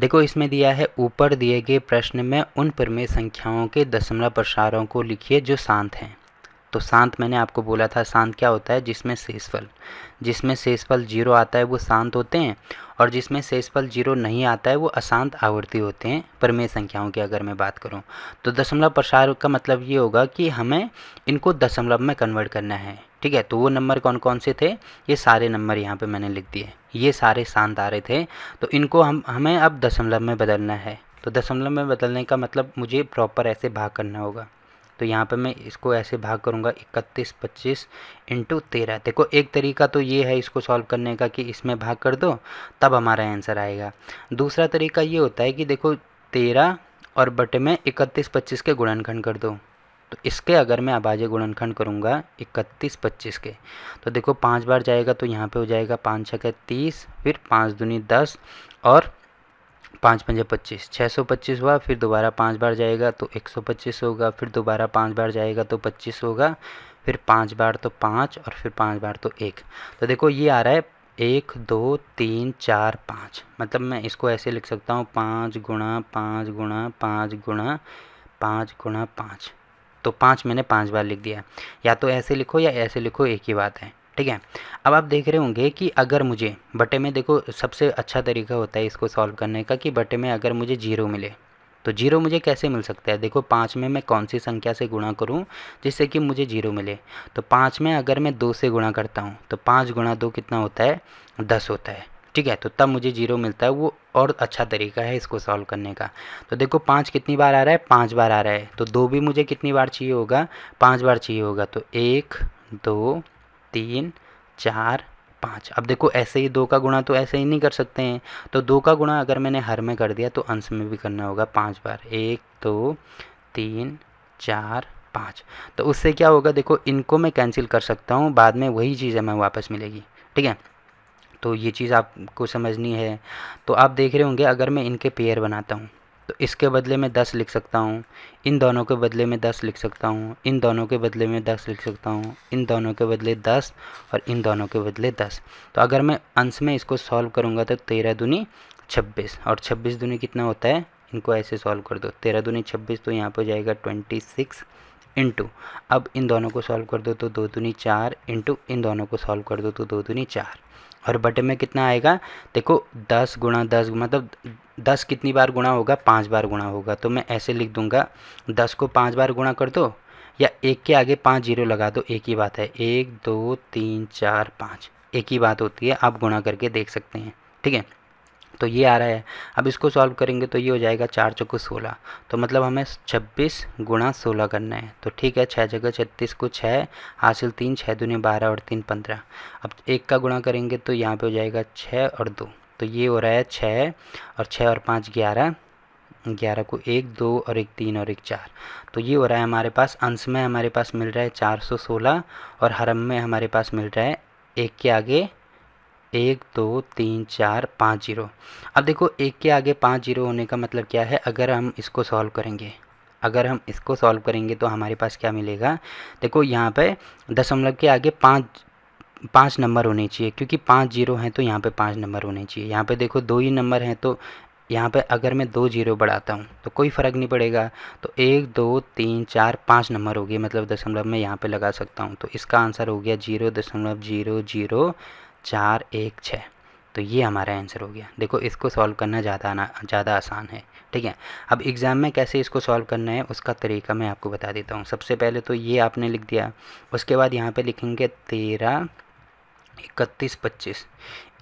देखो इसमें दिया है, ऊपर दिए गए प्रश्न में उन परिमेय संख्याओं के दशमलव प्रसारों को लिखिए जो शांत हैं। तो शांत मैंने आपको बोला था, शांत क्या होता है, जिसमें शेषफल 0 आता है वो शांत होते हैं, और जिसमें शेषफल 0 नहीं आता है वो अशांत आवर्ती होते हैं। परिमेय संख्याओं की अगर मैं बात करूं तो दशमलव प्रसार का मतलब ये होगा कि हमें इनको दशमलव में कन्वर्ट करना है। ठीक है, तो वो नंबर कौन कौन से थे, ये सारे नंबर यहाँ पे मैंने लिख दिए, ये सारे शांत आ रहे थे। तो इनको हमें अब दशमलव में बदलना है। तो दशमलव में बदलने का मतलब मुझे प्रॉपर ऐसे भाग करना होगा। तो यहाँ पे मैं इसको ऐसे भाग करूँगा 31 25 इंटू 13। देखो एक तरीका तो ये है इसको सॉल्व करने का कि इसमें भाग कर दो तब हमारा आंसर आएगा। दूसरा तरीका ये होता है कि देखो 13 और बटे में 31 25 के गुणनखंड कर दो। तो इसके अगर मैं अभाज्य गुणनखंड करूँगा 31 25 के, तो देखो 5 बार जाएगा तो यहाँ पे हो जाएगा 5 छक्के 30, फिर 5 दूनी 10 और 5 पंजे 25, 625 हुआ। फिर दोबारा 5 बार जाएगा तो 125 होगा, फिर दोबारा 5 बार जाएगा तो 25 होगा, फिर 5 बार तो 5 और फिर 5 बार तो 1। तो देखो ये आ रहा है 1 2 3 4 5। मतलब मैं इसको ऐसे लिख सकता हूँ 5 गुणा 5 गुणा 5 गुणा 5 गुणा 5। तो 5 मैंने 5 बार लिख दिया। या तो ऐसे लिखो या ऐसे लिखो, एक ही बात है। ठीक है, अब आप देख रहे होंगे कि अगर मुझे बटे में, देखो सबसे अच्छा तरीका होता है इसको सॉल्व करने का कि बटे में अगर मुझे 0 मिले तो 0 मुझे कैसे मिल सकता है। देखो 5 में मैं कौन सी संख्या से गुणा करूं जिससे कि मुझे 0 मिले। तो 5 में अगर मैं 2 से गुणा करता हूं तो 5 गुणा 2 कितना होता है, 10 होता है। ठीक है, तो तब मुझे 0 मिलता है, वो और अच्छा तरीका है इसको सॉल्व करने का। तो देखो 5 कितनी बार आ रहा है, 5 बार आ रहा है। तो 2 भी मुझे कितनी बार चाहिए होगा, 5 बार चाहिए होगा। तो 1 2 3 4 5। अब देखो ऐसे ही 2 का गुणा तो ऐसे ही नहीं कर सकते हैं, तो 2 का गुणा अगर मैंने हर में कर दिया तो अंश में भी करना होगा 5 बार। 1 2 3 4 5। तो उससे क्या होगा, देखो इनको मैं कैंसिल कर सकता हूँ, बाद में वही चीज़ हमें वापस मिलेगी। ठीक है, तो ये चीज़ आपको समझनी है। तो आप देख रहे होंगे अगर मैं इनके पेयर बनाता हूँ तो इसके बदले में 10 लिख सकता हूँ, इन दोनों के बदले में 10 लिख सकता हूँ, इन दोनों के बदले में 10 लिख सकता हूँ, इन दोनों के बदले 10 और इन दोनों के बदले 10। तो अगर मैं अंश में इसको सॉल्व करूँगा तो 13 दूनी 26 और 26 दूनी कितना होता है, इनको ऐसे सॉल्व कर दो 13 दूनी 26, तो यहाँ पर जाएगा 26 इंटू, अब इन दोनों को सॉल्व कर दो तो 2 दूनी 4 इंटू इन दोनों को सॉल्व कर दो तो 2 दूनी 4। और बटे में कितना आएगा, देखो 10 गुणा 10, मतलब 10 कितनी बार गुणा होगा, 5 बार गुणा होगा। तो मैं ऐसे लिख दूंगा 10 को 5 बार गुणा कर दो या एक के आगे 5 जीरो लगा दो, एक ही बात है। 1 2 3 4 5 एक ही बात होती है, आप गुणा करके देख सकते हैं। ठीक है, तो ये आ रहा है। अब इसको सॉल्व करेंगे तो ये हो जाएगा 4 चौको 16, तो मतलब हमें 26 गुणा 16 करना है। तो ठीक है, 6 जगह 36 को 6 हासिल 3, 6 दूनी 12 और 3 15। अब एक का गुणा करेंगे तो यहाँ पे हो जाएगा 6 और 2, तो ये हो रहा है 6 और 6 और 5 11, 11 को 1 2 और 1 3 और 1 4। तो ये हो रहा है हमारे पास, अंश में हमारे पास मिल रहा है 416 और हरम में हमारे पास मिल रहा है एक के आगे 1 2 3 4 5 जीरो। अब देखो एक के आगे 5 जीरो होने का मतलब क्या है, अगर हम इसको सॉल्व करेंगे तो हमारे पास क्या मिलेगा। देखो यहाँ पे दशमलव के आगे 5 नंबर होने चाहिए, क्योंकि 5 जीरो हैं तो यहाँ पे 5 नंबर होने चाहिए। यहाँ पे देखो 2 ही नंबर हैं, तो यहाँ पे अगर मैं 2 जीरो बढ़ाता हूँ तो कोई फ़र्क नहीं पड़ेगा। तो 1 2 3 4 5 नंबर हो गए, मतलब दशमलव मैं यहाँ पे लगा सकता हूँ। तो इसका आंसर हो गया 0.00416। तो ये हमारा आंसर हो गया। देखो इसको सॉल्व करना ज़्यादा आसान है। ठीक है, अब एग्ज़ाम में कैसे इसको सॉल्व करना है उसका तरीका मैं आपको बता देता हूँ। सबसे पहले तो ये आपने लिख दिया, उसके बाद यहाँ पे लिखेंगे 13 31 25।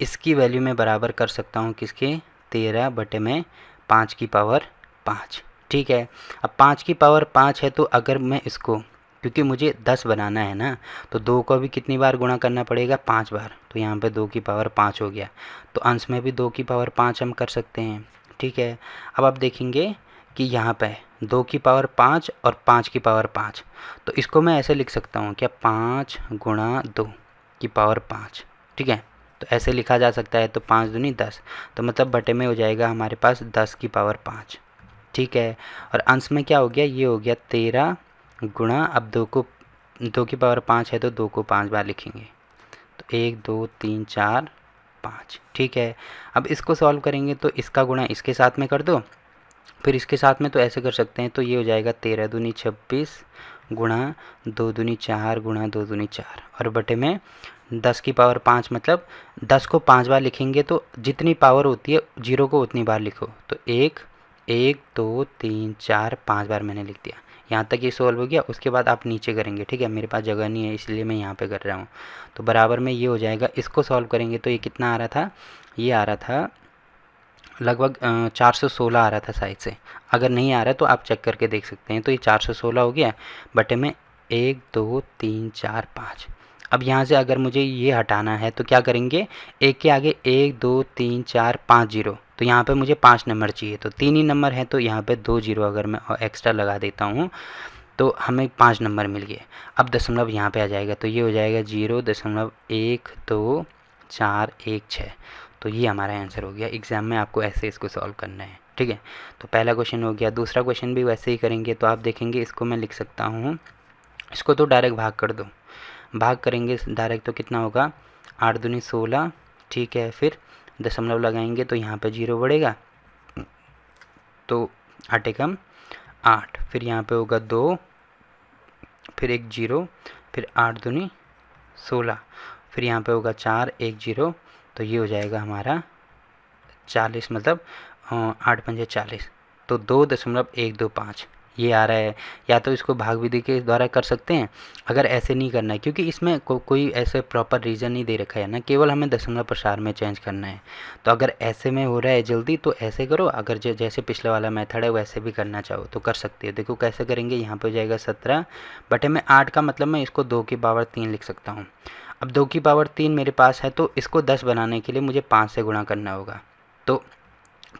इसकी वैल्यू मैं बराबर कर सकता हूँ किसके, 13 बटे में 5 की पावर 5। ठीक है, अब 5 की पावर 5 है तो अगर मैं इसको, क्योंकि मुझे 10 बनाना है ना, तो 2 को भी कितनी बार गुणा करना पड़ेगा, 5 बार। तो यहाँ पे 2 की पावर 5 हो गया, तो अंश में भी 2 की पावर 5 हम कर सकते हैं। ठीक है, अब आप देखेंगे कि यहाँ पे 2 की पावर 5 और 5 की पावर 5, तो इसको मैं ऐसे लिख सकता हूँ क्या, 5 गुणा 2 की पावर 5। ठीक है, तो ऐसे लिखा जा सकता है। तो 5 दूनी 10, तो मतलब बटे में हो जाएगा हमारे पास 10 की पावर 5। ठीक है, और अंश में क्या हो गया, ये हो गया 13 गुणा, अब 2 की पावर 5 है तो 2 को 5 बार लिखेंगे। तो 1 2 3 4 5। ठीक है, अब इसको सॉल्व करेंगे तो इसका गुणा इसके साथ में कर दो, फिर इसके साथ में तो ऐसे कर सकते हैं, तो ये हो जाएगा 13 दूनी 26 गुणा 2 दूनी 4 गुणा 2 दूनी 4 और बटे में 10 की पावर 5, मतलब 10 को 5 बार लिखेंगे तो जितनी पावर होती है 0 को उतनी बार लिखो। तो 1 1 2 3 4 5 बार मैंने लिख दिया। यहाँ तक ये सॉल्व हो गया। उसके बाद आप नीचे करेंगे। ठीक है, मेरे पास जगह नहीं है इसलिए मैं यहाँ पे कर रहा हूँ। तो बराबर में ये हो जाएगा। इसको सॉल्व करेंगे तो ये कितना आ रहा था, ये आ रहा था लगभग 416 आ रहा था साइड से। अगर नहीं आ रहा तो आप चेक करके देख सकते हैं। तो ये 416 हो गया बटे में 1 2 3 4 5। अब यहाँ से अगर मुझे ये हटाना है तो क्या करेंगे, एक के आगे 1 2 3 4 5 जीरो, तो यहाँ पे मुझे 5 नंबर चाहिए, तो 3 ही नंबर है तो यहाँ पे 2 जीरो अगर मैं एक्स्ट्रा लगा देता हूँ तो हमें 5 नंबर मिल गए। अब दशमलव यहाँ पे आ जाएगा तो ये हो जाएगा 0.12416। तो ये हमारा आंसर हो गया। एग्ज़ाम में आपको ऐसे इसको सॉल्व करना है। ठीक है, तो पहला क्वेश्चन हो गया। दूसरा क्वेश्चन भी वैसे ही करेंगे। तो आप देखेंगे इसको मैं लिख सकता हूँ, इसको तो डायरेक्ट भाग कर दो। भाग करेंगे डायरेक्ट तो कितना होगा, 8 दूनी 16। ठीक है, फिर दशमलव लगाएंगे तो यहाँ पे 0 बढ़ेगा, तो 8 एकम 8, फिर यहाँ पे होगा 2, फिर 1 0, फिर 8 दूनी 16, फिर यहाँ पे होगा 4 1 0। तो ये हो जाएगा हमारा 40, मतलब 8 पंजे 40, तो 2.125 ये आ रहा है। या तो इसको भाग विधि के द्वारा कर सकते हैं, अगर ऐसे नहीं करना है क्योंकि इसमें कोई ऐसे प्रॉपर रीज़न नहीं दे रखा है ना, केवल हमें दशमलव प्रसार में चेंज करना है। तो अगर ऐसे में हो रहा है जल्दी तो ऐसे करो, अगर जैसे पिछले वाला मेथड है वैसे भी करना चाहो तो कर सकते हो। देखो कैसे करेंगे, यहाँ पे हो जाएगा 17 बटे में 8 का मतलब मैं इसको 2 की पावर 3 लिख सकता हूँ। अब 2 की पावर 3 मेरे पास है तो इसको 10 बनाने के लिए मुझे 5 से गुणा करना होगा। तो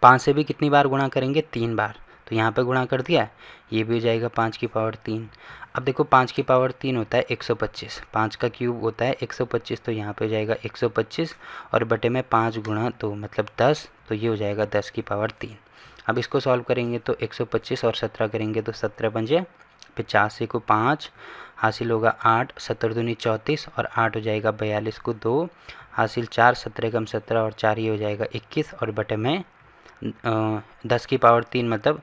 5 से भी कितनी बार गुणा करेंगे, 3 बार। तो यहाँ पे गुणा कर दिया, ये भी हो जाएगा 5 की पावर 3। अब देखो 5 की पावर 3 होता है 125, 5 का क्यूब होता है 125, तो यहाँ पे हो जाएगा 125 और बटे में 5 गुणा 2 मतलब 10, तो ये हो जाएगा 10 की पावर 3। अब इसको सॉल्व करेंगे तो 125 और 17 करेंगे तो 17 पंजे 85 को 5 हासिल होगा 8, 17 दूनी 34 और 8 हो जाएगा 42 को 2 हासिल 4, 17 कम 17 और 4 ये हो जाएगा 21 और बटे में 10 की पावर 3 मतलब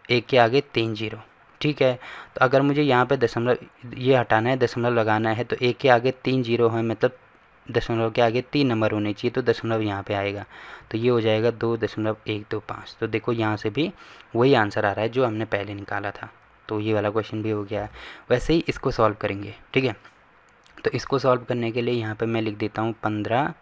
1 के आगे 3 जीरो। ठीक है, तो अगर मुझे यहाँ पे दशमलव ये हटाना है, दशमलव लगाना है, तो 1 के आगे 3 जीरो है, मतलब दशमलव के आगे 3 नंबर होने चाहिए, तो दशमलव यहाँ पे आएगा। तो ये हो जाएगा 2.125। तो देखो यहाँ से भी वही आंसर आ रहा है जो हमने पहले निकाला था। तो ये वाला क्वेश्चन भी हो गया है। वैसे ही इसको सॉल्व करेंगे। ठीक है, तो इसको सॉल्व करने के लिए यहाँ पे मैं लिख देता हूँ 15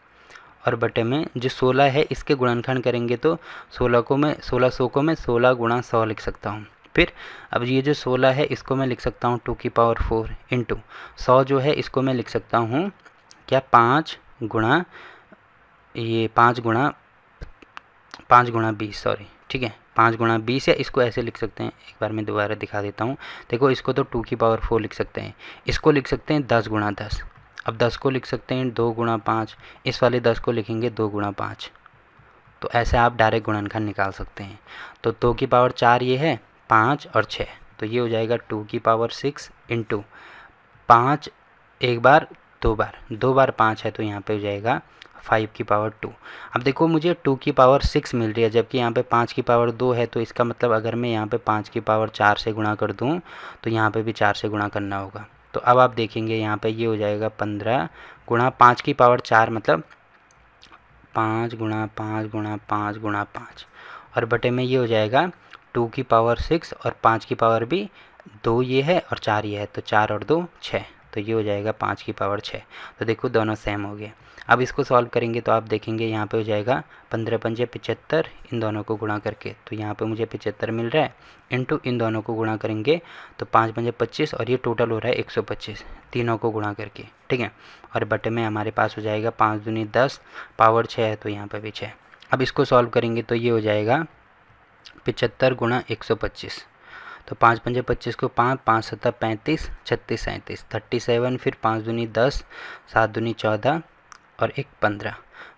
और बटे में जो 16 है इसके गुणनखंड करेंगे तो 1600 को मैं 16 गुणा 100 लिख सकता हूँ। फिर अब ये जो 16 है इसको मैं लिख सकता हूँ 2 की पावर 4 इंटू 100 जो है इसको मैं लिख सकता हूँ क्या 5 गुणा 20, सॉरी। ठीक है, 5 गुणा 20, या इसको ऐसे लिख सकते हैं, एक बार मैं दोबारा दिखा देता हूँ। देखो इसको तो 2 की पावर 4 लिख सकते हैं, इसको लिख सकते हैं 10 गुणा 10। अब 10 को लिख सकते हैं 2 गुणा 5, इस वाले 10 को लिखेंगे 2 गुणा 5। तो ऐसे आप डायरेक्ट गुणनखंड निकाल सकते हैं। तो 2 की पावर 4 ये है, 5 और 6, तो ये हो जाएगा 2 की पावर 6 इंटू 5 एक बार 2 बार 5 है, तो यहाँ पे हो जाएगा 5 की पावर 2। अब देखो मुझे 2 की पावर 6 मिल रही है, जबकि यहाँ पे 5 की पावर 2 है, तो इसका मतलब अगर मैं यहाँ पे 5 की पावर 4 से गुणा कर दूँ तो यहाँ पे भी 4 से गुणा करना होगा। तो अब आप देखेंगे यहाँ पे ये हो जाएगा 15 गुणा 5 की पावर 4 मतलब 5 गुणा 5 गुणा 5 गुणा 5 और बटे में ये हो जाएगा 2 की पावर 6 और 5 की पावर भी 2 ये है और 4 ये है, तो 4 और 2 6, तो ये हो जाएगा 5 की पावर 6। तो देखो दोनों सेम हो गए। अब इसको सॉल्व करेंगे तो आप देखेंगे यहाँ पे हो जाएगा 15 पंजे 75, इन दोनों को गुणा करके, तो यहाँ पे मुझे 75 मिल रहा है, इंटू इन दोनों को गुणा करेंगे तो 5 पंजे 25 और ये टोटल हो रहा है 125, तीनों को गुणा करके। ठीक है, और बटे में हमारे पास हो जाएगा 5 दूनी 10 पावर 6 है, तो यहाँ पर भी 6। अब इसको सॉल्व करेंगे तो ये हो जाएगा 75 गुणा 125, तो 5 पंजे 25 को 5, 5 सत्ता 35, 36 37, 37, फिर 5 दूनी 10, 7 दूनी 14 और 1 15,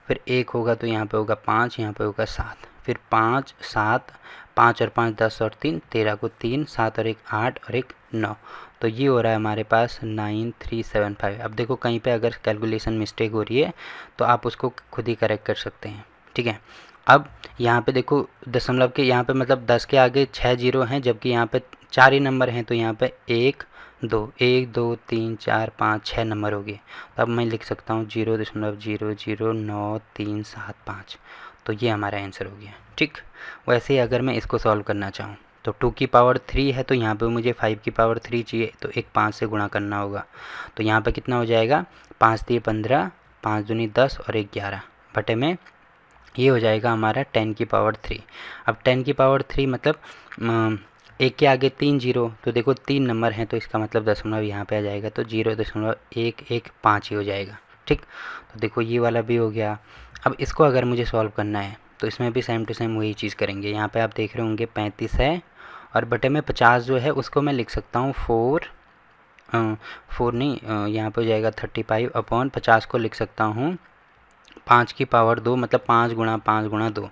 फिर 1 होगा तो यहाँ पे होगा 5, यहाँ पे होगा 7, फिर 5 7, 5 और 5 10 और 3 13 को 3, 7 और 1 8 और 1 9, तो ये हो रहा है हमारे पास 9375। अब देखो कहीं पे अगर कैलकुलेशन मिस्टेक हो रही है तो आप उसको खुद ही करेक्ट कर सकते हैं, ठीक है। अब यहाँ पे देखो दशमलव के यहाँ पे मतलब 10 के आगे 6 जीरो हैं, जबकि यहाँ पे 4 ही नंबर हैं, तो यहाँ पे 1 2 3 4 5 6 नंबर हो गए। तो अब मैं लिख सकता हूँ 0.00937 तो ये हमारा आंसर हो गया, ठीक। वैसे ही अगर मैं इसको सॉल्व करना चाहूँ तो 2 की पावर 3 है, तो यहाँ पे मुझे 5 की पावर 3 चाहिए, तो एक 5 से गुणा करना होगा। तो यहाँ पे कितना हो जाएगा, 5 दिए 15, 5 दूनी 10 और 1 11 बटे में ये हो जाएगा हमारा 10 की पावर 3। अब 10 की पावर 3 मतलब एक के आगे 3 जीरो, तो देखो 3 नंबर हैं, तो इसका मतलब दशमलव यहाँ पे आ जाएगा, तो 0.115 ही हो जाएगा, ठीक। तो देखो ये वाला भी हो गया। अब इसको अगर मुझे सॉल्व करना है तो इसमें भी सेम टू सेम वही चीज़ करेंगे। यहाँ पे आप देख रहे होंगे 35 है और बटे में 50 जो है उसको मैं लिख सकता हूँ 4 नहीं, यहाँ पे हो जाएगा 35 अपॉन 50 को लिख सकता हूँ 5 की पावर 2, मतलब 5 गुणा 5 गुणा 2।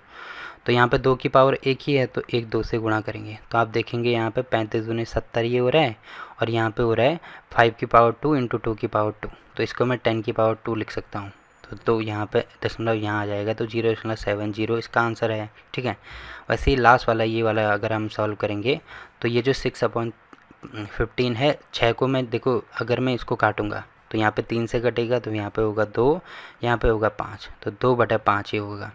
तो यहाँ पे 2 की पावर 1 ही है, तो 1 2 से गुणा करेंगे, तो आप देखेंगे यहाँ पे 35 दूनी 70 ये हो रहा है, और यहाँ पे हो रहा है 5 की पावर 2 इंटू 2 की पावर 2, तो इसको मैं 10 की पावर 2 लिख सकता हूँ। तो यहाँ पे दशमलव यहाँ आ जाएगा, तो 0.70 इसका आंसर है, ठीक है। वैसे ही लास्ट वाला ये वाला अगर हम सॉल्व करेंगे तो ये जो 6/15 है, 6 को मैं देखो अगर मैं इसको काटूंगा तो यहाँ पे 3 से कटेगा, तो यहाँ पे होगा 2, यहाँ पे होगा 5, तो 2/5 ही होगा।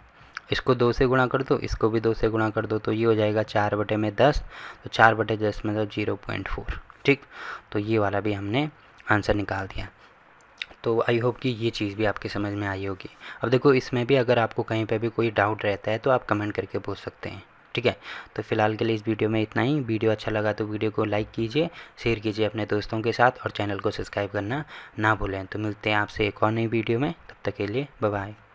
इसको 2 से गुणा कर दो, इसको भी 2 से गुणा कर दो, तो ये हो जाएगा 4/10, तो 4/10 मतलब 0.4, ठीक। तो ये वाला भी हमने आंसर निकाल दिया। तो आई होप कि ये चीज़ भी आपकी समझ में आई होगी। अब देखो इसमें भी अगर आपको कहीं पे भी कोई डाउट रहता है तो आप कमेंट करके पूछ सकते हैं, ठीक है। तो फिलहाल के लिए इस वीडियो में इतना ही। वीडियो अच्छा लगा तो वीडियो को लाइक कीजिए, शेयर कीजिए अपने दोस्तों के साथ और चैनल को सब्सक्राइब करना ना भूलें। तो मिलते हैं आपसे एक और नई वीडियो में, तब तक के लिए बाय बाय।